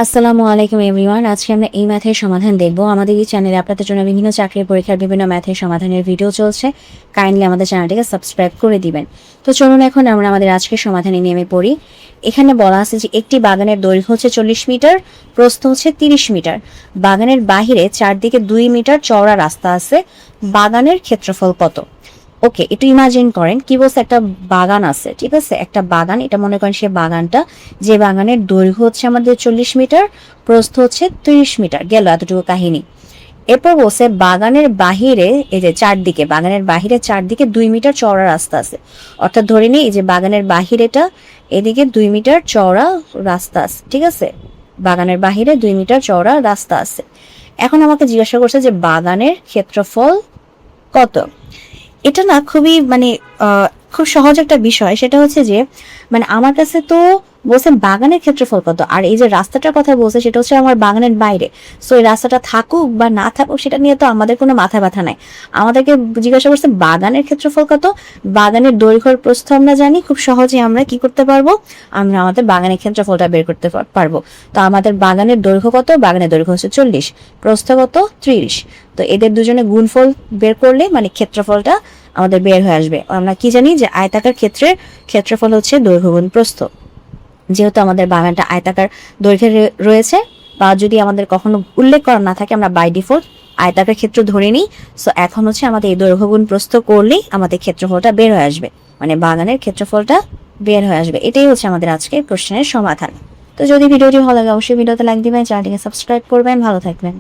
আসসালামু আলাইকুম এভরিওয়ান। আজকে আমরা এই ম্যাথের সমাধান দেখব। আমাদের এই চ্যানেলে আপনাদের জন্য বিভিন্ন চাকরির পরীক্ষার বিভিন্ন ম্যাথের সমাধানের ভিডিও চলছে। কাইন্ডলি আমাদের চ্যানেলটিকে সাবস্ক্রাইব করে দিবেন। তো চলুন এখন আমরা আমাদের আজকের সমাধানে নেমে পড়ি। এখানে বলা আছে যে একটি বাগানের দৈর্ঘ্য হচ্ছে 40 মিটার, প্রস্থ হচ্ছে 30 মিটার। বাগানের বাহিরে চারদিকে 2 মিটার চওড়া রাস্তা আছে। বাগানের ক্ষেত্রফল কত? ওকে, একটু ইমাজিন করেন কি বলছে, একটা বাগান আছে, ঠিক আছে, একটা বাগান, এটা মনে করেন সে বাগানটা, যে বাগানের দৈর্ঘ্য হচ্ছে আমাদের 40 মিটার, প্রস্থ হচ্ছে 30 মিটার, গেল এতটুকু কাহিনী। এরপর বলছে বাগানের বাহিরে, এই যে চারদিকে, বাগানের বাহিরে চারদিকে 2 মিটার চওড়া রাস্তা আছে। অর্থাৎ ধরে নিই এই যে বাগানের বাহিরেটা, এদিকে 2 মিটার চওড়া রাস্তা আছে, ঠিক আছে, বাগানের বাহিরে 2 মিটার চওড়া রাস্তা আছে। এখন আমাকে জিজ্ঞাসা করছে যে বাগানের ক্ষেত্রফল কত। এটা না খুবই খুব সহজ একটা বিষয়। সেটা হচ্ছে যে আমার কাছে তো বলছে বাগানের ক্ষেত্রফল কত, আর এই যে রাস্তাটার কথা বলছে সেটা হচ্ছে আমার বাগানের বাইরে। সো এই রাস্তাটা থাকুক বা না থাকুক সেটা নিয়ে তো আমাদের কোনো মাথা ব্যথা নাই। আমাদেরকে জিজ্ঞাসা করছে বাগানের ক্ষেত্রফল কত। বাগানের দৈর্ঘ্যের প্রস্থ আমরা জানি, খুব সহজে আমরা কি করতে পারবো, আমরা আমাদের বাগানের ক্ষেত্রফলটা বের করতে পারবো। তো আমাদের বাগানের দৈর্ঘ্য কত? বাগানের দৈর্ঘ্য হচ্ছে 40, প্রস্থ কত? 30। তো এদের দুজনে গুণফল বের করলে ক্ষেত্রফলটা আমাদের বের হয়ে আসবে। আমরা কি জানি যে আয়তাকার ক্ষেত্রের ক্ষেত্রফল হচ্ছে দৈর্ঘ্য গুণ প্রস্থ। যেহেতু আমাদের বাগানটা আয়তাকার দৈর্ঘ্যে রয়েছে, বা যদি আমাদের কখনো উল্লেখ করা না থাকে আমরা বাই ডিফল্ট আয়তাকার ক্ষেত্র ধরে নিই। সো এখন হচ্ছে আমাদের এই দৈর্ঘ্য গুণ প্রস্থ করলেই আমাদের ক্ষেত্রফলটা বের হয়ে আসবে, বাগানের ক্ষেত্রফলটা বের হয়ে আসবে। এটাই হচ্ছে আমাদের আজকের কোশ্চেনের সমাধান। তো যদি ভিডিওটি ভালো লাগে অবশ্যই ভিডিওতে লাইক দিবেন, চ্যানেলটিকে সাবস্ক্রাইব করবেন। ভালো থাকবেন।